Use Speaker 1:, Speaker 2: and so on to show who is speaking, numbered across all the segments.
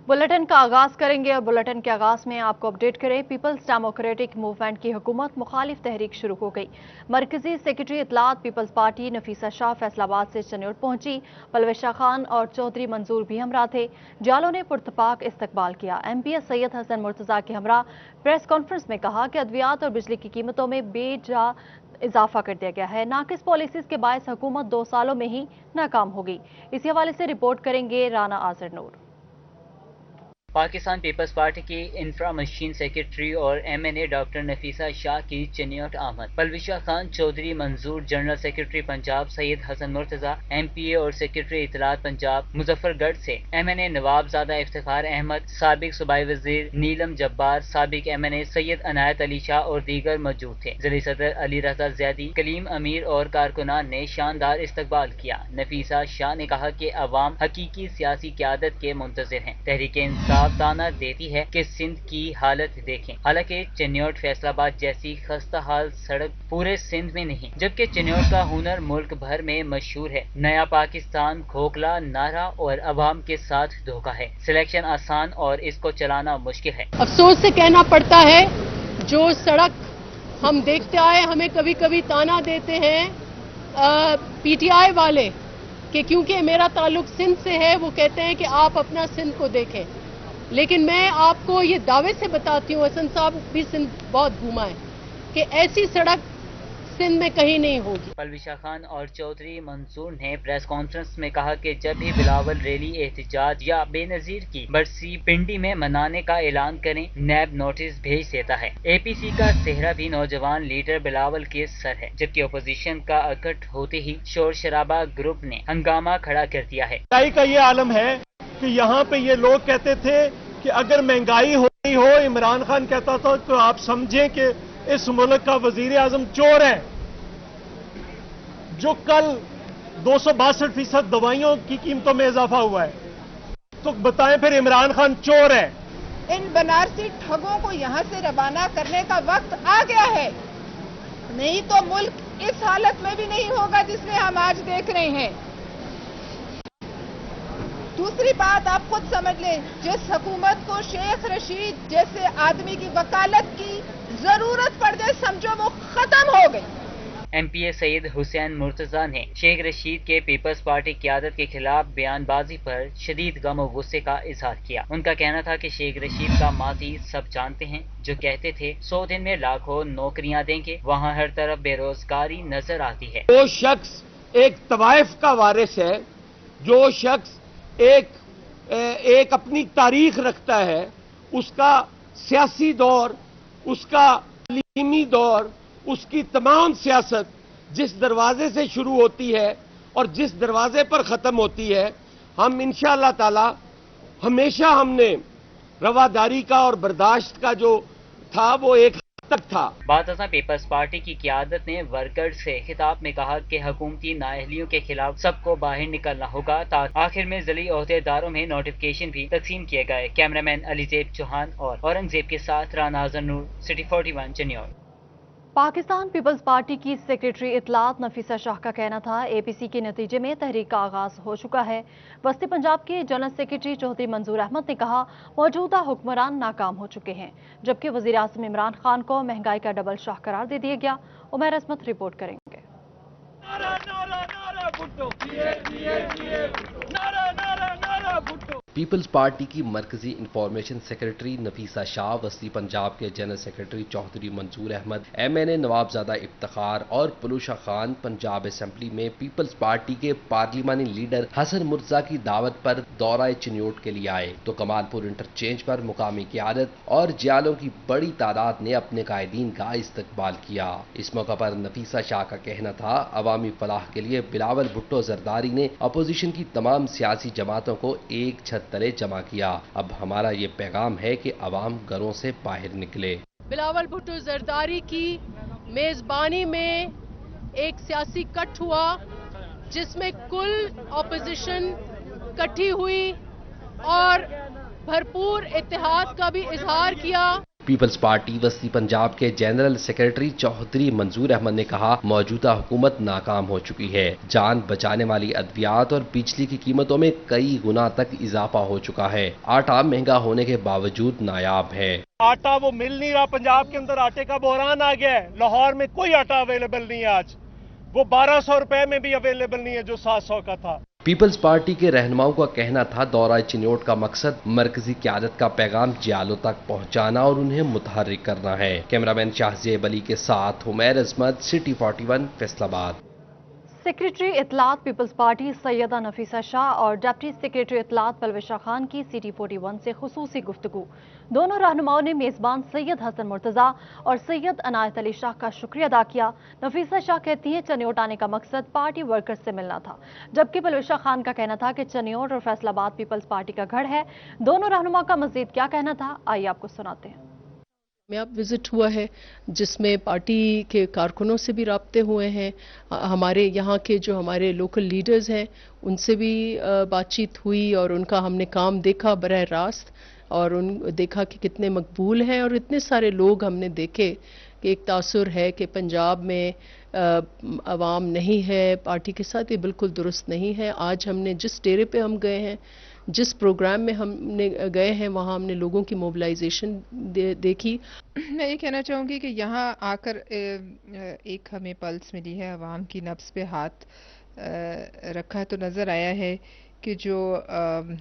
Speaker 1: Bulletin का आगाज करेंगे और बुलेटिन के आगाज में आपको अपडेट करें। पीपल्स डेमोक्रेटिक मूवमेंट की हुकूमत मुखालिफ तहरीक शुरू हो गई। मरकजी सेक्रेटरी इतलात पीपल्स पार्टी नफीसा शाह फैसलाबाद से चन्योट पहुंची। पलवेशा खान और चौधरी मंजूर भी हमरा थे। जालों ने पुरतपाक इस्तकबाल किया। MPS सैयद हसन मुर्तजा के हमरा प्रेस कॉन्फ्रेंस में कहा कि अद्वियात और बिजली की कीमतों में बेजा इजाफा कर दिया गया है। नाकिस पॉलिसीज के बायस हुकूमत 2 सालों में ही नाकाम होगी। इसी हवाले से रिपोर्ट करेंगे राना आजर नूर।
Speaker 2: पाकिस्तान पीपल्स पार्टी की इंफ्रा मशीन सेक्रेटरी और MNA डॉक्टर नफीसा शाह की चन्योट आमद। Palwasha Khan, Chaudhry Manzoor, general secretary Punjab Syed Hassan Murtaza, MPA और सेक्रेटरी इतलात पंजाब मुजफ्फरगढ़ से MNA नवाबजादा इफ्तिखार अहमद, साबिक सूबाई वजीर नीलम जब्बार, साबिक MNA सैयद अनायत अली शाह और दीगर मौजूद थे। जिले सदर अली रजा ज़ैदी, कलीम अमीर और कारकुनान ने शानदार इस्तकबाल किया। नफीसा शाह ने कहा कि अवाम हकीकी सियासी क़यादत के मुंतज़िर हैं। तहरीक इंसाफ दाना देती है कि सिंध की हालत देखें। हालांकि चन्योट फैसलाबाद जैसी खस्ता हाल सड़क पूरे सिंध में नहीं, जबकि चन्योट का हुनर मुल्क भर में मशहूर है। नया पाकिस्तान खोखला नारा और अवाम के साथ धोखा है। सिलेक्शन आसान और इसको चलाना मुश्किल है।
Speaker 3: अफसोस से कहना पड़ता है, जो सड़क हम देखते आए, हमें कभी कभी ताना देते हैं PTI वाले कि क्योंकि मेरा ताल्लुक सिंध से है, वो कहते हैं कि आप अपना सिंध को देखें। लेकिन मैं आपको ये दावे से बताती हूँ, हसन साहब भी सिंध बहुत घूमा है, कि ऐसी सड़क सिंध में कहीं नहीं होगी।
Speaker 2: पलवेशा खान और चौधरी मंसूर ने प्रेस कॉन्फ्रेंस में कहा कि जब भी बिलावल रैली, एहतजाज या बेनजीर की बरसी पिंडी में मनाने का ऐलान करें, नैब नोटिस भेज देता है। APC का सेहरा भी नौजवान लीडर बिलावल के सर है, जबकि अपोजिशन का इकट्ठ होते ही शोर शराबा ग्रुप ने हंगामा खड़ा कर दिया है।
Speaker 4: का ये आलम है कि यहाँ पे ये लोग कहते थे कि अगर महंगाई हो रही हो, इमरान खान कहता था तो आप समझें कि इस मुल्क का वजीर आजम चोर है। जो कल 262% दवाइयों की कीमतों में इजाफा हुआ है, तो बताएं फिर इमरान खान चोर है।
Speaker 5: इन बनारसी ठगों को यहां से रवाना करने का वक्त आ गया है, नहीं तो मुल्क इस हालत में भी नहीं होगा जिसमें हम आज देख रहे हैं। दूसरी बात आप खुद समझ लें, जिस हुकूमत को शेख रशीद जैसे आदमी की वकालत की जरूरत पड़ जाए, समझो वो खत्म हो गई।
Speaker 2: MPA सैयद हुसैन मुर्तजा ने शेख रशीद के पीपल्स पार्टी क़यादत के खिलाफ बयानबाजी पर शदीद गम और गुस्से का इजहार किया। उनका कहना था कि शेख रशीद का माजी सब जानते हैं, जो कहते थे 100 दिन में लाखों नौकरियां देंगे, वहाँ हर तरफ बेरोजगारी नजर आती है।
Speaker 6: जो शख्स एक तवाइफ का वारिस है, जो शख्स एक अपनी तारीख रखता है, उसका सियासी दौर, उसका तालीमी दौर, उसकी तमाम सियासत जिस दरवाजे से शुरू होती है और जिस दरवाजे पर ख़त्म होती है, हम इंशाअल्लाह ताला हमेशा हमने रवादारी का और बर्दाश्त का जो था वो एक तक था।
Speaker 2: बादशाह पीपल्स पार्टी की क़यादत ने वर्कर से खिताब में कहा कि हुकूमती नाअहलियों के खिलाफ सबको बाहर निकलना होगा। आखिर में ज़िली ओहदेदारों में नोटिफिकेशन भी तकसीम किए गए। कैमरामैन अलीजेब चौहान और औरंगजेब के साथ Rana Azhar Noor, city 41 Chiniot.
Speaker 1: Pakistan Peoples Party की सेक्रेटरी इतलात नफीसा शाह का कहना था, APC के नतीजे में तहरीक का आगाज हो चुका है। वस्ती पंजाब के जनरल सेक्रेटरी चौधरी मंजूर अहमद ने कहा, मौजूदा हुक्मरान नाकाम हो चुके हैं, जबकि वजीर आज़म इमरान खान को महंगाई का डबल शाह करार दे दिया गया। उमर अजमत रिपोर्ट करेंगे।
Speaker 7: पीपल्स पार्टी की मरकजी इंफॉर्मेशन सेक्रेटरी नफीसा शाह, वस्ती पंजाब के जनरल सेक्रेटरी चौधरी मंजूर अहमद, MNA नवाबजादा इफ्तिखार और पलूशा खान पंजाब असेंबली में पीपल्स पार्टी के पार्लिमानी लीडर हसन मुर्तजा की दावत पर दौरा चन्योट के लिए आए, तो कमालपुर इंटरचेंज पर मुकामी क़यादत और जियालों की बड़ी तादाद ने अपने कायदीन का इस्तकबाल किया। इस मौका पर नफीसा शाह का कहना था, अवामी फलाह के लिए बिलावल भुट्टो जरदारी ने अपोजिशन की तमाम सियासी जमातों को एक छत तले जमा किया। अब हमारा ये पैगाम है कि अवाम घरों से बाहर निकले।
Speaker 3: बिलावल भुट्टो जरदारी की मेजबानी में एक सियासी कट हुआ, जिसमें कुल अपोजिशन इकट्ठी हुई और भरपूर इत्तेहाद का भी इजहार किया।
Speaker 7: پیپلز پارٹی وسطی پنجاب کے جنرل سیکرٹری چودھری منظور احمد نے کہا موجودہ حکومت ناکام ہو چکی ہے، جان بچانے والی ادویات اور بجلی کی قیمتوں میں کئی گنا تک اضافہ ہو چکا ہے، آٹا مہنگا ہونے کے باوجود نایاب ہے۔
Speaker 4: آٹا وہ مل نہیں رہا، پنجاب کے اندر آٹے کا بحران آ گیا ہے، لاہور میں کوئی آٹا اویلیبل نہیں ہے، آج وہ 1200 روپے میں بھی اویلیبل نہیں ہے جو 700 کا تھا۔
Speaker 7: پیپلز پارٹی کے رہنماؤں کا کہنا تھا دورہ چنیوٹ کا مقصد مرکزی قیادت کا پیغام جیالوں تک پہنچانا اور انہیں متحرک کرنا ہے۔ کیمرامین شاہزیب علی کے ساتھ حمیر عظمت، سٹی 41، فیصل آباد۔
Speaker 1: سیکریٹری اطلاعات پیپلز پارٹی سیدہ نفیسہ شاہ اور ڈپٹی سیکریٹری اطلاعات پلوشہ خان کی سٹی 41 سے خصوصی گفتگو۔ دونوں رہنماؤں نے میزبان سید حسن مرتضیٰ اور سید عنایت علی شاہ کا شکریہ ادا کیا۔ نفیسہ شاہ کہتی ہیں چنیوٹ آنے کا مقصد پارٹی ورکرز سے ملنا تھا، جبکہ پلوشہ خان کا کہنا تھا کہ چنیوٹ اور فیصل آباد پیپلز پارٹی کا گڑھ ہے۔ دونوں رہنما کا مزید کیا کہنا تھا، آئیے آپ کو سناتے ہیں۔
Speaker 3: میں اب وزٹ ہوا ہے جس میں پارٹی کے کارکنوں سے بھی رابطے ہوئے ہیں، ہمارے یہاں کے جو ہمارے لوکل لیڈرز ہیں ان سے بھی بات چیت ہوئی اور ان کا ہم نے کام دیکھا براہ راست، اور دیکھا کہ کتنے مقبول ہیں، اور اتنے سارے لوگ ہم نے دیکھے کہ ایک تاثر ہے کہ پنجاب میں عوام نہیں ہے پارٹی کے ساتھ، یہ بالکل درست نہیں ہے۔ آج ہم نے جس ڈیرے پہ ہم گئے ہیں، جس پروگرام میں ہم نے گئے ہیں، وہاں ہم نے لوگوں کی موبلائزیشن دیکھی۔
Speaker 5: میں یہ کہنا چاہوں گی کہ یہاں آ کر ایک ہمیں پلس ملی ہے، عوام کی نبض پہ ہاتھ رکھا تو نظر آیا ہے کہ جو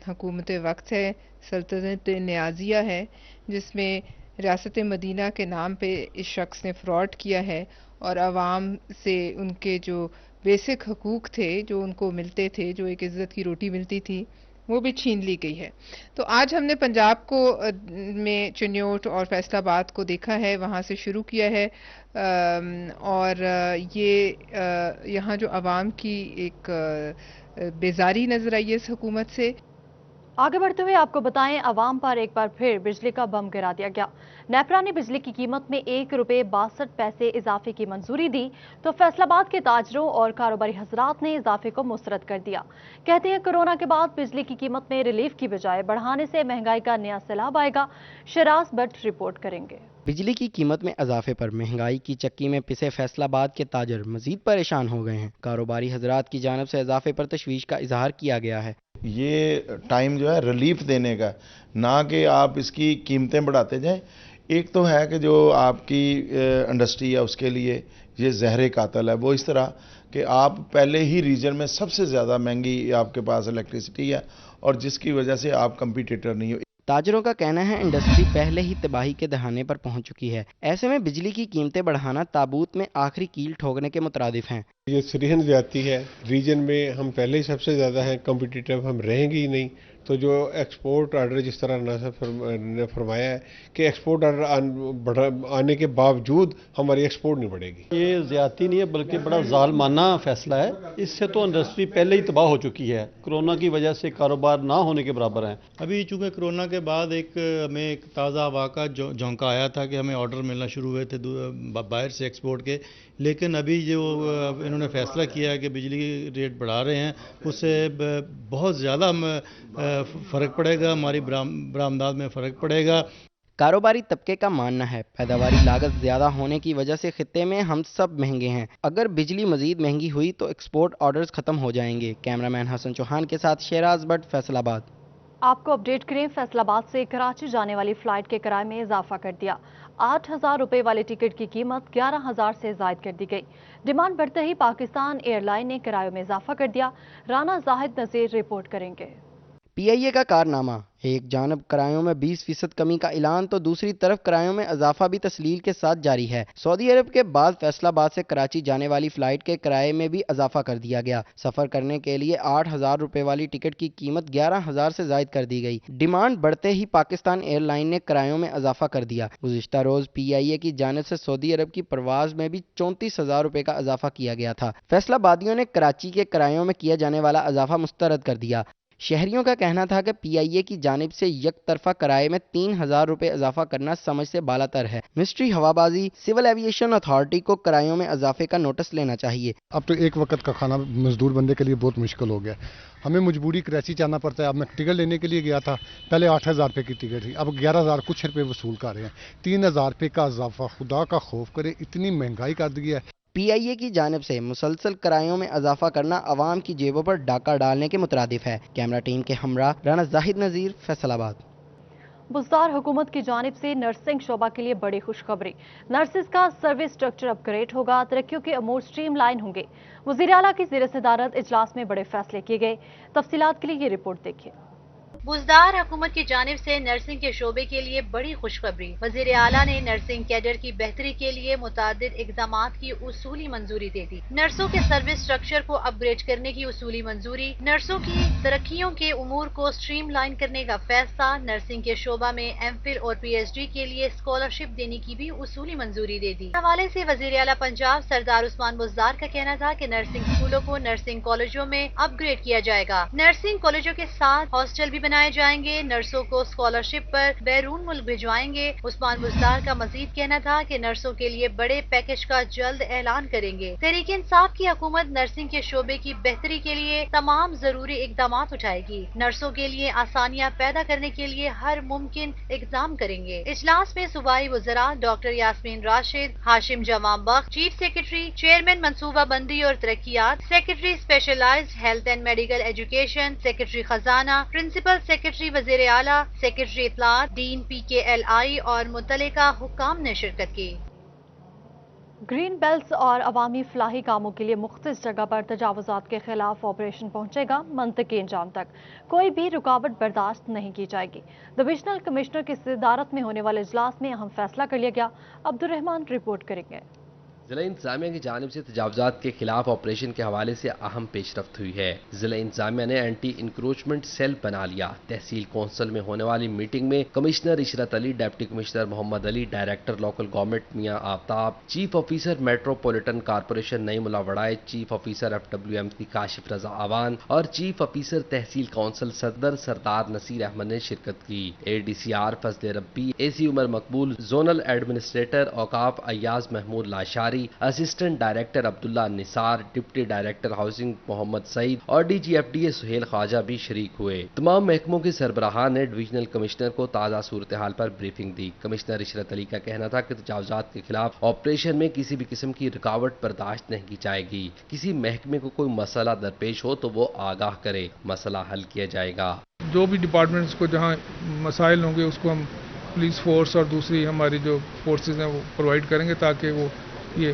Speaker 5: حکومت وقت ہے، سلطنت نیازیہ ہے، جس میں ریاست مدینہ کے نام پہ اس شخص نے فراڈ کیا ہے اور عوام سے ان کے جو بیسک حقوق تھے جو ان کو ملتے تھے، جو ایک عزت کی روٹی ملتی تھی، وہ بھی چھین لی گئی ہے۔ تو آج ہم نے پنجاب کو میں چنیوٹ اور فیصل آباد کو دیکھا ہے، وہاں سے شروع کیا ہے، اور یہ یہاں جو عوام کی ایک بیزاری نظر آئی ہے اس حکومت سے۔
Speaker 1: آگے بڑھتے ہوئے آپ کو بتائیں، عوام پر ایک بار پھر بجلی کا بم گرا دیا گیا۔ نیپرا نے بجلی کی قیمت میں 1 روپے 62 پیسے اضافے کی منظوری دی تو فیصل آباد کے تاجروں اور کاروباری حضرات نے اضافے کو مسترد کر دیا۔ کہتے ہیں کورونا کے بعد بجلی کی قیمت میں ریلیف کی بجائے بڑھانے سے مہنگائی کا نیا سیلاب آئے گا۔ شیراز بٹ رپورٹ کریں گے۔
Speaker 8: بجلی کی قیمت میں اضافے پر مہنگائی کی چکی میں پسے فیصل آباد کے تاجر مزید پریشان ہو گئے ہیں۔ کاروباری حضرات کی جانب سے اضافے پر تشویش کا اظہار کیا گیا ہے۔
Speaker 9: یہ ٹائم جو ہے ریلیف دینے کا، نہ کہ آپ اس کی قیمتیں بڑھاتے جائیں۔ ایک تو ہے کہ جو آپ کی انڈسٹری ہے اس کے لیے یہ زہر قاتل ہے، وہ اس طرح کہ آپ پہلے ہی ریجن میں سب سے زیادہ مہنگی آپ کے پاس الیکٹریسٹی ہے اور جس کی وجہ سے آپ کمپیٹیٹر نہیں ہو۔
Speaker 8: تاجروں کا کہنا ہے انڈسٹری پہلے ہی تباہی کے دہانے پر پہنچ چکی ہے، ایسے میں بجلی کی قیمتیں بڑھانا تابوت میں آخری کیل ٹھوکنے کے مترادف ہیں۔
Speaker 4: یہ سرحد زیادتی ہے، ریجن میں ہم پہلے ہی سب سے زیادہ ہیں، کمپٹیٹو ہم رہیں گے ہی نہیں، تو جو ایکسپورٹ آرڈر جس طرح ناصر نے فرمایا ہے کہ ایکسپورٹ آرڈر آنے کے باوجود ہماری ایکسپورٹ نہیں بڑھے گی۔
Speaker 10: یہ زیادتی نہیں ہے بلکہ بڑا ظالمانہ فیصلہ ہے، اس سے تو انڈسٹری پہلے ہی تباہ ہو چکی ہے، کورونا کی وجہ سے کاروبار نہ ہونے کے برابر ہیں۔
Speaker 11: ابھی چونکہ کورونا کے بعد ہمیں ایک تازہ ہوا کا جھونکا آیا تھا کہ ہمیں آرڈر ملنا شروع ہوئے تھے باہر سے ایکسپورٹ کے، لیکن ابھی جو انہوں نے فیصلہ کیا ہے کہ بجلی ریٹ بڑھا رہے ہیں، اس سے بہت زیادہ فرق پڑے گا، ہماری برآمدات میں فرق پڑے گا۔
Speaker 8: کاروباری طبقے کا ماننا ہے پیداواری لاگت زیادہ ہونے کی وجہ سے خطے میں ہم سب مہنگے ہیں، اگر بجلی مزید مہنگی ہوئی تو ایکسپورٹ آرڈرز ختم ہو جائیں گے۔ کیمرامین حسن چوہان کے ساتھ شیراز بٹ، فیصل آباد۔
Speaker 1: آپ کو اپڈیٹ کریں، فیصل آباد سے کراچی جانے والی فلائٹ کے کرائے میں اضافہ کر دیا۔ 8,000 روپے والے ٹکٹ کی قیمت 11,000 سے زائد کر دی گئی۔ ڈیمانڈ بڑھتے ہی پاکستان ایئر لائن نے کرایوں میں اضافہ کر دیا۔ رانا زاہد نذیر رپورٹ کریں گے۔
Speaker 8: پی آئی اے کا کارنامہ، ایک جانب کرایوں میں 20% کمی کا اعلان تو دوسری طرف کرایوں میں اضافہ بھی تسلیل کے ساتھ جاری ہے۔ سعودی عرب کے بعد فیصل آباد سے کراچی جانے والی فلائٹ کے کرائے میں بھی اضافہ کر دیا گیا۔ سفر کرنے کے لیے 8,000 روپے والی ٹکٹ کی قیمت 11,000 سے زائد کر دی گئی۔ ڈیمانڈ بڑھتے ہی پاکستان ایئر لائن نے کرایوں میں اضافہ کر دیا۔ گزشتہ روز پی آئی اے کی جانب سے سعودی عرب کی پرواز میں بھی 34,000 روپے کا اضافہ کیا گیا تھا۔ فیصل آبادیوں نے کراچی کے کرایوں میں کیا جانے والا اضافہ مسترد کر دیا۔ शहरियों का कहना था कि PIA की जानिब से एक तरफा किराए में 3,000 रुपए इजाफा करना समझ से बालातर है। मिस्ट्री हवाबाजी सिविल एविएशन अथॉरिटी को किरायों में इजाफे का नोटिस लेना चाहिए।
Speaker 12: अब तो एक वक्त का खाना मजदूर बंदे के लिए बहुत मुश्किल हो गया। हमें मजबूरी कराची जाना पड़ता है। अब मैं टिकट लेने के लिए गया था, पहले 8,000 रुपये की टिकट थी, अब 11,000 कुछ रुपये वसूल कर रहे हैं। 3,000 रुपये का इजाफा, खुदा का खौफ करे, इतनी महंगाई कर दी है।
Speaker 8: PIA की जानिब से मुसलसल किरायों में इजाफा करना अवाम की जेबों पर डाका डालने के मुतरादिफ है। कैमरा टीम के हमरा राना जाहिद नज़ीर, फैसलाबाद।
Speaker 1: बुज़दार हुकूमत की जानिब से नर्सिंग शोबा के लिए बड़ी खुशखबरी। नर्सिस का सर्विस स्ट्रक्चर अपग्रेड होगा, तरक्कियों के अमूर स्ट्रीमलाइन होंगे। वज़ीर आला की ज़ेर सदारत इजलास में बड़े फैसले किए गए। तफसीलात के लिए ये रिपोर्ट देखिए।
Speaker 13: बुज़दार हुकूमत की जानिब से नर्सिंग के शोबे के लिए बड़ी खुशखबरी। वज़ीर आला ने नर्सिंग कैडर की बेहतरी के लिए मुतादिद इक़दामात की उसूली मंजूरी दे दी। नर्सों के सर्विस स्ट्रक्चर को अपग्रेड करने की उसूली मंजूरी, नर्सों की तरक्कियों के उमूर को स्ट्रीमलाइन करने का फैसला, नर्सिंग के शोबा में MPhil और PhD के लिए स्कॉलरशिप देने की भी उसूली मंजूरी दे दी। हवाले से वज़ीर आला पंजाब सरदार उस्मान बुज़दार का कहना था कि नर्सिंग स्कूलों को नर्सिंग कॉलेजों में अपग्रेड किया जाएगा। नर्सिंग कॉलेजों के साथ हॉस्टल भी बनाए जाएंगे। नर्सों को स्कॉलरशिप पर बैरून मुल्क भिजवाएंगे। उस्मान बुज़दार का मजीद कहना था कि नर्सों के लिए बड़े पैकेज का जल्द ऐलान करेंगे। तहरीक इंसाफ की हुकूमत नर्सिंग के शोबे की बेहतरी के लिए तमाम जरूरी इकदामात उठाएगी। नर्सों के लिए आसानियां पैदा करने के लिए हर मुमकिन इकदाम करेंगे। इजलास में सूबाई वज़रा doctor Yasmin Rashid, Hashim Jawan Bakht, chief secretary, chairman मनसूबा बंदी और तरक्कियात, secretary specialised health and medical education, secretary खजाना, प्रिंसिपल सेक्रेटरी वज़ीर आला, सेक्रेटरी इत्तलात, डीन PKLI और मुतल्लिका हुक्काम ने शिरकत की।
Speaker 1: ग्रीन बेल्ट्स और अवामी फलाही कामों के लिए मुख्तलिफ जगह पर तजावुज़ात के खिलाफ ऑपरेशन पहुंचेगा। मंतकी अंजाम तक कोई भी रुकावट बर्दाश्त नहीं की जाएगी। डिविजनल कमिश्नर की सदारत में होने वाले इजलास में अहम फैसला कर लिया गया। अब्दुर्रहमान रिपोर्ट करेंगे।
Speaker 7: जिला इंतजामिया की जानिब से तजावुज़ात के खिलाफ ऑपरेशन के हवाले से अहम पेशरफ्त हुई है। जिला इंतजामिया ने एंटी इंक्रोचमेंट सेल बना लिया। तहसील कौंसिल में होने वाली मीटिंग में commissioner Ishrat Ali, deputy commissioner Mohammad Ali, director local government Mian Aftab, chief officer metropolitan corporation Naeemullah वड़ाई, chief officer FWMC Kashif Raza Awan और चीफ ऑफिसर तहसील कौंसिल सदर सरदार नसीर अहमद ने शिरकत की। ADCR फजले रब्बी, AC Umar Maqbool, zonal administrator औकाफ Ayaz Mahmood Lashari, assistant director Abdullah Nisar, deputy director housing Mohammad Saeed और DG FDA सुहेल ख्वाजा भी शरीक हुए। तमाम महकमों के सरबराहान ने डिविजनल कमिश्नर को ताज़ा सूरत हाल पर ब्रीफिंग दी। कमिश्नर इशरत अली का कहना था कि तजावुज़ात के खिलाफ ऑपरेशन में किसी भी किस्म की रुकावट बर्दाश्त नहीं की जाएगी। किसी महकमे को कोई मसला दरपेश हो तो वो आगाह करे, मसला हल किया जाएगा।
Speaker 14: जो भी डिपार्टमेंट्स को जहाँ मसाइल होंगे उसको हम पुलिस फोर्स और दूसरी हमारी जो फोर्सेज हैं वो प्रोवाइड करेंगे ताकि वो ये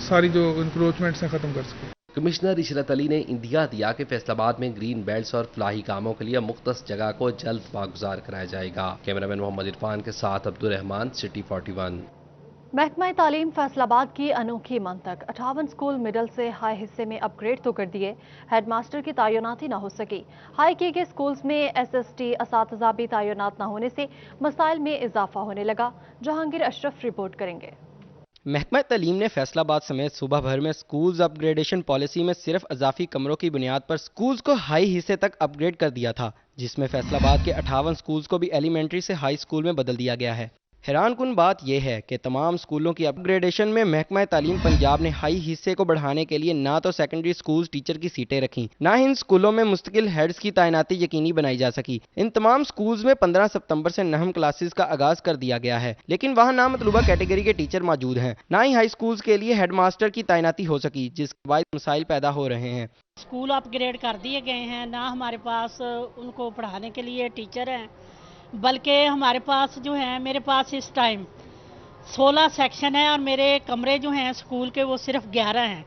Speaker 14: सारी जो इंक्रोचमेंट्स हैं ख़त्म कर सके।
Speaker 7: कमिश्नर इशरत अली ने इंदिया दिया कि फैसलाबाद में ग्रीन बेल्ट्स और फलाही कामों के लिए मुख्तस जगह को जल्द बागुजार कराया जाएगा। कैमरामैन मोहम्मद इरफान के साथ अब्दुर्रहमान, सिटी 41।
Speaker 1: महकमा तालीम फैसलाबाद की अनोखी मंतक 58 स्कूल मिडल से हाई हिस्से में अपग्रेड तो कर दिए, हेडमास्टर की तैनाती न हो सकी। हाई किए गए स्कूल्स में SST असातिज़ा भी तैनात न होने से मसाइल में इजाफा होने लगा। जहांगीर अशरफ रिपोर्ट करेंगे।
Speaker 8: महकमा तालीम ने फैसलाबाद समेत सूबा भर में स्कूल्स अपग्रेडेशन पॉलिसी में सिर्फ अजाफी कमरों की बुनियाद पर स्कूल्स को हाई हिस्से तक अपग्रेड कर दिया था, जिसमें फैसलाबाद के 58 स्कूल्स को भी एलिमेंट्री से हाई स्कूल में बदल दिया गया है। हैरानकुन बात यह है कि तमाम स्कूलों की अपग्रेडेशन में महकमा तालीम पंजाब ने हाई हिस्से को बढ़ाने के लिए ना तो सेकेंडरी स्कूल टीचर की सीटें रखीं, ना ही इन स्कूलों में मुस्तकिल हेड्स की तैनाती यकीनी बनाई जा सकी। इन तमाम स्कूल्स में 15 सितंबर से नहम क्लासेस का आगाज कर दिया गया है, लेकिन वहां ना मतलूबा कैटेगरी के टीचर मौजूद हैं, ना ही हाई स्कूल्स के लिए हेडमास्टर की तैनाती हो सकी, जिसके बाद मसाइल पैदा हो रहे हैं।
Speaker 15: स्कूल अपग्रेड कर दिए गए हैं, ना हमारे पास उनको पढ़ाने के लिए टीचर हैं, बल्कि हमारे पास जो है, मेरे पास इस टाइम 16 सेक्शन है और मेरे कमरे जो हैं स्कूल के वो सिर्फ 11 हैं।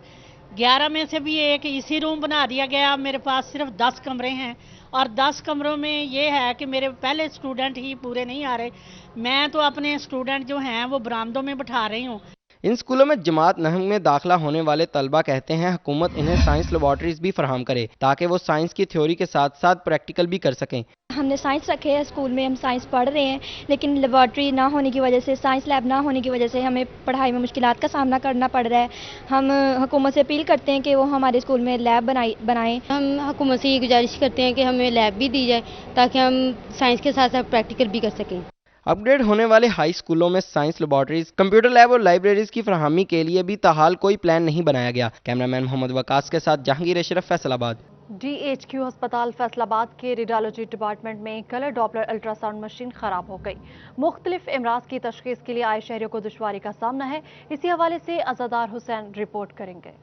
Speaker 15: 11 में से भी एक इसी रूम बना दिया गया। मेरे पास सिर्फ 10 कमरे हैं और 10 कमरों में ये है कि मेरे पहले स्टूडेंट ही पूरे नहीं आ रहे। मैं तो अपने स्टूडेंट जो हैं वो बरामदों में बैठा रही हूँ।
Speaker 8: इन स्कूलों में जमात नहम में दाखिला होने वाले तलबा कहते हैं हुकूमत इन्हें साइंस लेबॉर्ट्रीज भी फराहम करे ताकि वो साइंस की थ्योरी के साथ साथ प्रैक्टिकल भी कर सकें।
Speaker 16: हमने साइंस रखे हैं स्कूल में, हम साइंस पढ़ रहे हैं, लेकिन लेबॉर्ट्री ना होने की वजह से, साइंस लैब ना होने की वजह से हमें पढ़ाई में मुश्किलात का सामना करना पड़ रहा है। हम हुकूमत से अपील करते हैं कि वो हमारे स्कूल में लैब बनाएं।
Speaker 17: हम हुकूमत से ये गुजारिश करते हैं कि हमें लैब भी दी जाए ताकि हम साइंस के साथ साथ प्रैक्टिकल भी कर सकें।
Speaker 8: अपग्रेड होने वाले हाई स्कूलों में साइंस लेबॉर्ट्रीज, कंप्यूटर लैब और लाइब्रेरीज की फराहमी के लिए भी ताहाल कोई प्लान नहीं बनाया गया। कैमरामैन मोहम्मद वकास के साथ जहांगीर अशरफ, फैसलाबाद।
Speaker 1: DHQ अस्पताल फैसलाबाद के रेडियोलॉजी डिपार्टमेंट में कलर डॉपलर अल्ट्रासाउंड मशीन खराब हो गई। मुख्तलिफ अमराज की तशखीस के लिए आए शहरियों को दुश्वारी का सामना है। इसी हवाले से अज़ादार हुसैन रिपोर्ट करेंगे।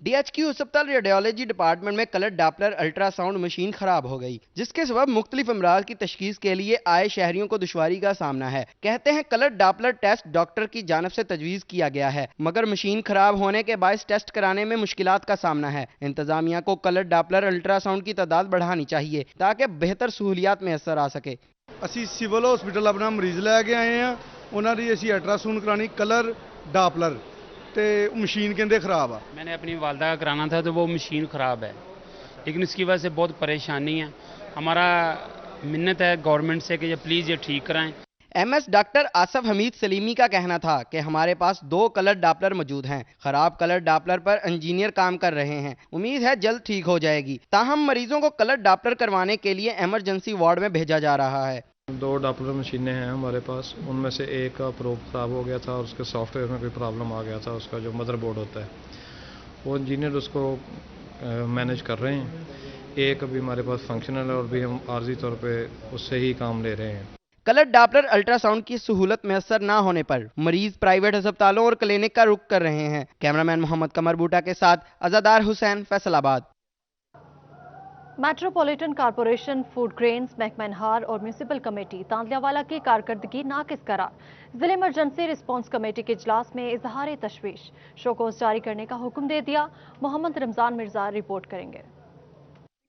Speaker 8: DHQ अस्पताल रेडियोलॉजी डिपार्टमेंट में कलर डॉपलर अल्ट्रासाउंड मशीन खराब हो गई, जिसके सबब मुख्तलिफ अमराज की तशखीस के लिए आए शहरियों को दुश्वारी का सामना है। कहते हैं कलर डॉपलर टेस्ट डॉक्टर की जानिब से तजवीज़ किया गया है, मगर मशीन खराब होने के बायस टेस्ट कराने में मुश्किलात का सामना है। इंतजामिया को कलर डॉपलर अल्ट्रासाउंड की तादाद बढ़ानी चाहिए ताकि बेहतर सहूलियात में असर आ सके।
Speaker 18: ਅਸੀਂ ਸਿਵਲ ਹਸਪੀਟਲ ਆਪਣਾ ਮਰੀਜ਼ ਲੈ ਕੇ ਆਏ ਆ, ਉਹਨਾਂ ਦੀ ਅਸੀਂ अल्ट्रासाउंड करानी कलर डॉपलर तो मशीन कहते खराब आ।
Speaker 19: मैंने अपनी वालदा का कराना था तो वो मशीन ख़राब है, लेकिन इसकी वजह से बहुत परेशानी है। हमारा मिन्नत है गवर्नमेंट से कि ये प्लीज़ ये ठीक कराएं।
Speaker 8: MS doctor Asaf Hamid Salimi का कहना था कि हमारे पास 2 कलर डॉपलर मौजूद हैं। खराब कलर डॉपलर पर इंजीनियर काम कर रहे हैं, उम्मीद है जल्द ठीक हो जाएगी। ताहम मरीजों को कलर डॉपलर करवाने के लिए इमरजेंसी वार्ड में भेजा जा रहा है।
Speaker 20: 2 डॉपलर मशीनें हैं हमारे पास, उनमें से एक का प्रोब ख़राब हो गया था और उसके सॉफ्टवेयर में कोई प्रॉब्लम आ गया था। उसका जो मदरबोर्ड होता है वो इंजीनियर उसको मैनेज कर रहे हैं। एक अभी हमारे पास फंक्शनल है और भी हम आर्जी तौर पे उससे ही काम ले रहे हैं।
Speaker 8: कलर डॉपलर अल्ट्रासाउंड की सहूलत मैसर ना होने पर मरीज प्राइवेट अस्पतालों और क्लिनिक का रुख कर रहे हैं। कैमरामैन मोहम्मद कमर बूटा के साथ Azadar Hussain, Faisalabad.
Speaker 1: Metropolitan corporation, food grains, महकमा इन्हार और म्यूनिसिपल कमेटी तांदलियावाला की कारकर्दगी नाकिस करार। जिला इमरजेंसी रिस्पांस कमेटी के इजलास में इजहार तशवीश, शोकोस जारी करने का हुक्म दे दिया। मोहम्मद रमजान मिर्जा रिपोर्ट करेंगे।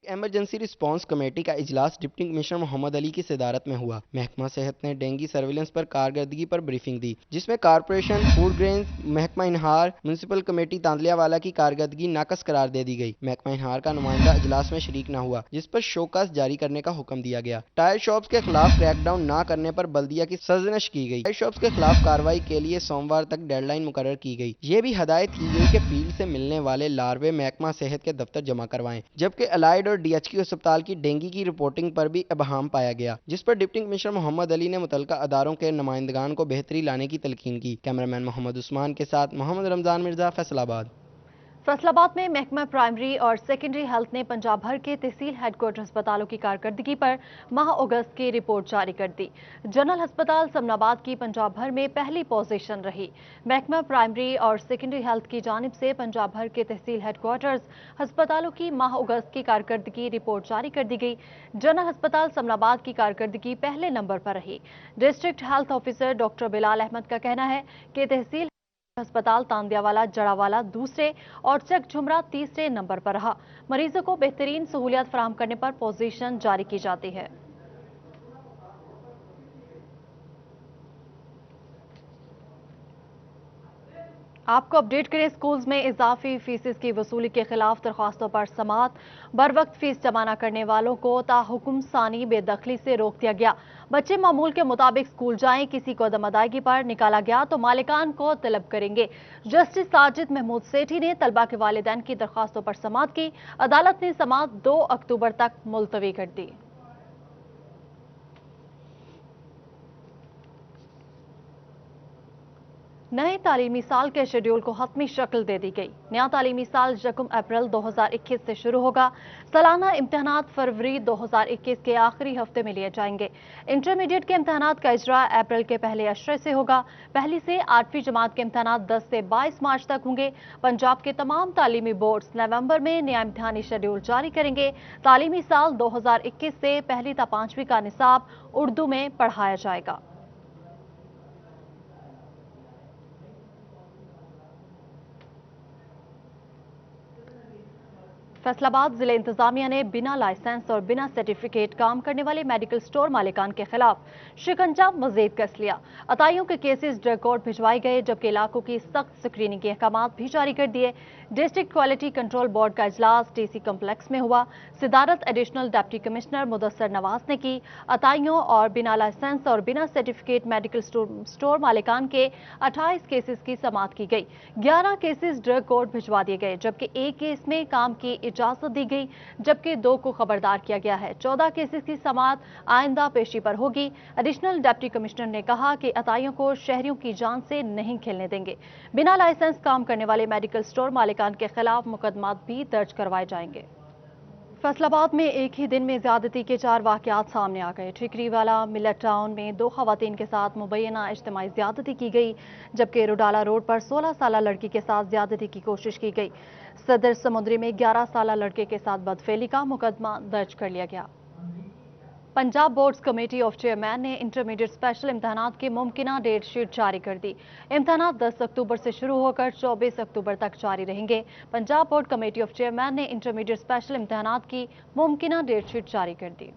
Speaker 8: इमरजेंसी रिस्पांस कमेटी का इजलास डिप्टी कमिश्नर मोहम्मद अली की सदारत में हुआ। महकमा सेहत ने डेंगू सर्विलेंस पर कारकर्दगी पर ब्रीफिंग दी, जिसमें कारपोरेशन, फूड ग्रेन्स, महकमा इन्हार, म्यूनिसिपल कमेटी तांदलियावाला की कारकर्दगी नाकस करार दे दी गई। महकमा इन्हार का नुमाइंदा इजलास में शरीक न हुआ, जिस पर शोकास जारी करने का हुक्म दिया गया। टायर शॉप्स के खिलाफ क्रैकडाउन न करने पर बल्दिया की सरजनश की गई। टायर शॉप्स के खिलाफ कार्रवाई के लिए सोमवार तक डेडलाइन मुकर्रर की गई। ये भी हदायत की गई कि फील्ड से मिलने वाले लार्वे महकमा सेहत के दफ्तर जमा करवाएं, जबकि अलाइड और DHQ अस्पताल की डेंगू की रिपोर्टिंग पर भी अबहाम पाया गया, जिस पर डिप्टी कमिश्नर मोहम्मद अली ने मुतलका अदारों के नुमाइंदगान को बेहतरी लाने की तलकीन की। कैमरामैन मोहम्मद उस्मान के साथ मोहम्मद रमजान मिर्जा, फैसलाबाद।
Speaker 1: फैसलाबाद में महकमा प्राइमरी और सेकेंडरी हेल्थ ने पंजाब भर के तहसील हेडक्वार्टर अस्पतालों की कारकर्दगी पर माह अगस्त की रिपोर्ट जारी कर दी। जनरल अस्पताल समनाबाद की पंजाब भर में पहली पोजीशन रही। महकमा प्राइमरी और सेकेंडरी हेल्थ की जानिब से पंजाब भर के तहसील हेडक्वार्टर्स अस्पतालों की माह अगस्त की कारकर्दगी रिपोर्ट जारी कर दी गई। जनरल अस्पताल समनाबाद की कारकर्दगी पहले नंबर पर रही। District health officer doctor Bilal Ahmad का कहना है कि तहसील अस्पताल तांदियावाला, जड़ावाला दूसरे और चक झुमरा तीसरे नंबर पर रहा। मरीजों को बेहतरीन सहूलियत फराहम करने पर पोजीशन जारी की जाती है। आपको अपडेट करें, स्कूल्स में इजाफी फीस की वसूली के खिलाफ दरख्वास्तों पर समाअत। बर वक्त फीस जमा न करने वालों को ताहुकुम सानी बेदखली से रोक दिया गया। बच्चे मामूल के मुताबिक स्कूल जाएं, किसी को अदम अदायगी पर निकाला गया तो मालिकान को तलब करेंगे। जस्टिस साजिद महमूद सेठी ने तलबा के वालिदैन की दरख्वास्तों पर समाअत की। अदालत ने समाअत 2 अक्टूबर तक मुलतवी कर दी। नए तालीमी साल के शेड्यूल को हतमी शक्ल दे दी गई। नया तालीमी साल 1 अप्रैल 2021 से शुरू होगा। सालाना इम्तहानात फरवरी 2021 के आखिरी हफ्ते में लिए जाएंगे। इंटरमीडिएट के इम्तहानात का इजरा अप्रैल के पहले अशरे से होगा। पहली से 8वीं जमात के इम्तहानात 10 से 22 मार्च तक होंगे। पंजाब के तमाम तालीमी बोर्ड्स नवंबर में नया इम्तहानी शेड्यूल जारी करेंगे। तालीमी साल 2021 से पहली ता 5वीं का निसाब उर्दू में पढ़ाया जाएगा। फैसलाबाद जिले इंतजामिया ने बिना लाइसेंस और बिना सर्टिफिकेट काम करने वाले मेडिकल स्टोर मालिकान के खिलाफ शिकंजा मजीद कस लिया। अताइयों के केसेस ड्रग कोर्ट भिजवाए गए, जबकि इलाकों की सख्त स्क्रीनिंग के अहकाम भी जारी कर दिए। डिस्ट्रिक्ट क्वालिटी कंट्रोल बोर्ड का इजलास डीसी कम्प्लेक्स में हुआ। सिदारत additional deputy commissioner Mudassar Nawaz ने की। अताइयों और बिना लाइसेंस और बिना सर्टिफिकेट मेडिकल स्टोर मालिकान के 28 केसेस की समाअत की गई। 11 केसेस ड्रग कोर्ट भिजवा दिए गए, जबकि एक केस में काम की इजाजत दी गई, जबकि 2 को खबरदार किया गया है। 14 केसेस की समाअत आइंदा पेशी पर होगी। एडिशनल डिप्टी कमिश्नर ने कहा कि अताइयों को शहरियों की जान से नहीं खेलने देंगे। बिना लाइसेंस काम करने वाले मेडिकल स्टोर मालिकान के खिलाफ मुकदमा भी दर्ज करवाए जाएंगे। फैसलाबाद में एक ही दिन में ज्यादती के 4 वाकयात सामने आ गए। ठिकरीवाला मिलट टाउन में 2 खवातीन के साथ मुबैना इज्तिमाई ज्यादती की गई, जबकि रुडाला रोड पर 16 साला लड़की के साथ ज्यादती की कोशिश की गई। सदर समुद्री में 11 साला लड़के के साथ बदफेली का मुकदमा दर्ज कर लिया गया। Punjab boards committee of chairman ने इंटरमीडिएट स्पेशल इम्तहानात की मुमकिना डेट शीट जारी कर दी। इम्तहानात 10 अक्टूबर से शुरू होकर 24 अक्टूबर तक जारी रहेंगे। Punjab board committee of chairman ने इंटरमीडिएट स्पेशल इम्तहानात की मुमकिना डेट शीट जारी कर दी।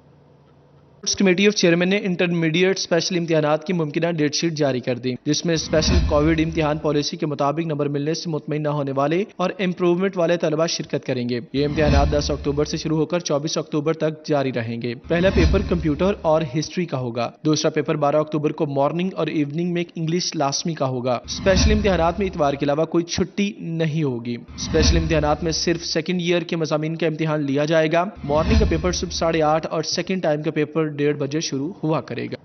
Speaker 21: कमेटी ऑफ चेयरमैन ने इंटरमीडिएट स्पेशल इम्तिहानात की मुमकिना डेट शीट जारी कर दी, जिसमें स्पेशल कोविड इम्तिहान पॉलिसी के मुताबिक नंबर मिलने से मुतमईन न होने वाले और इम्प्रूवमेंट वाले तलबा शिरकत करेंगे। ये इम्तिहानात 10 अक्टूबर से शुरू होकर 24 अक्टूबर तक जारी रहेंगे। पहला पेपर कंप्यूटर और हिस्ट्री का होगा। दूसरा पेपर 12 अक्टूबर को मॉर्निंग और इवनिंग में इंग्लिश लाजमी का होगा। स्पेशल इम्तिहानात में इतवार के अलावा कोई छुट्टी नहीं होगी। स्पेशल इम्तिहानात में सिर्फ सेकेंड ईयर के मज़ामीन का इम्तिहान लिया जाएगा। मॉर्निंग का पेपर सुबह 8:30 और सेकेंड टाइम का पेपर 1:30 बजे शुरू हुआ करेगा।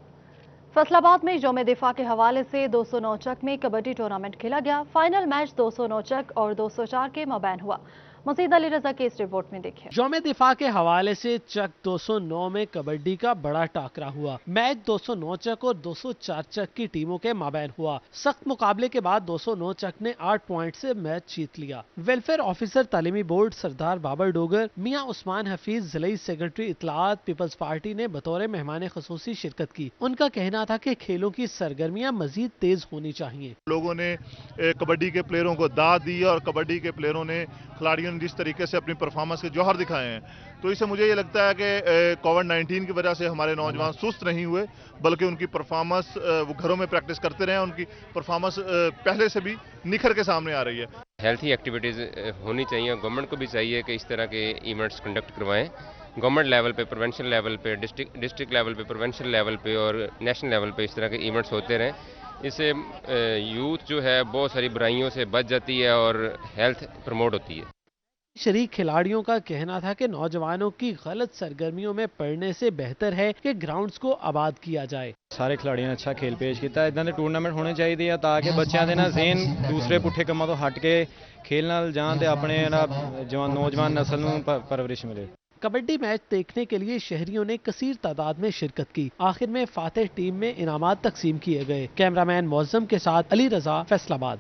Speaker 1: फैसलाबाद में यौम दिफा के हवाले से 209 चक में कबड्डी टूर्नामेंट खेला गया। फाइनल मैच 209 चक और 204 के मबैन हुआ। मजीद अली रजा के इस रिपोर्ट में देखिए।
Speaker 22: यौम दिफा के हवाले से चक 209 में कबड्डी का बड़ा टाकरा हुआ। मैच 209 चक और 204 चक की टीमों के माबैन हुआ। सख्त मुकाबले के बाद 209 चक ने 8 पॉइंट से मैच जीत लिया। वेलफेयर ऑफिसर तालीमी बोर्ड सरदार बाबर डोगर, मियां उस्मान हफीज, जिले सेक्रेटरी इतलात पीपल्स पार्टी ने बतौर मेहमान खसूसी शिरकत की। उनका कहना था कि खेलों की सरगर्मियां मजीद तेज होनी चाहिए।
Speaker 23: लोगों ने कबड्डी के प्लेयरों को दाद दी और कबड्डी के प्लेयरों ने, खिलाड़ियों ने जिस तरीके से अपनी परफॉर्मेंस के जौहर दिखाए हैं, तो इससे मुझे ये लगता है कि कोविड-19 की वजह से हमारे नौजवान सुस्त नहीं हुए, बल्कि उनकी परफॉर्मेंस वो घरों में प्रैक्टिस करते रहे। उनकी परफॉर्मेंस पहले से भी निखर के सामने आ रही है।
Speaker 24: हेल्थी एक्टिविटीज़ होनी चाहिए। गवर्नमेंट को भी चाहिए कि इस तरह के इवेंट्स कंडक्ट करवाएं। गवर्नमेंट लेवल पे, प्रिवेंशन लेवल पे, डिस्ट्रिक्ट लेवल पे, प्रिवेंशन लेवल पे और नेशनल लेवल पे इस तरह के इवेंट्स होते रहें। इससे यूथ जो है बहुत सारी बुराइयों से बच जाती है और हेल्थ प्रमोट होती है।
Speaker 22: शरीक खिलाड़ियों का कहना था कि नौजवानों की गलत सरगर्मियों में पड़ने से बेहतर है कि ग्राउंड्स को आबाद किया जाए।
Speaker 25: सारे खिलाड़ियों ने अच्छा खेल पेश किया। इदां दे टूर्नामेंट होने चाहिए ताकि बच्चों के ना ज़हन दूसरे पुठे कामों तो हट के खेल नाल जान ते अपने जवान नौजवान नस्ल नूं परवरिश मिले।
Speaker 22: कबड्डी मैच देखने के लिए शहरियों ने कसीर तादाद में शिरकत की। आखिर में फातेह टीम में इनामात तकसीम किए गए। कैमरामैन मौज़म के साथ अली रजा, फैसलाबाद।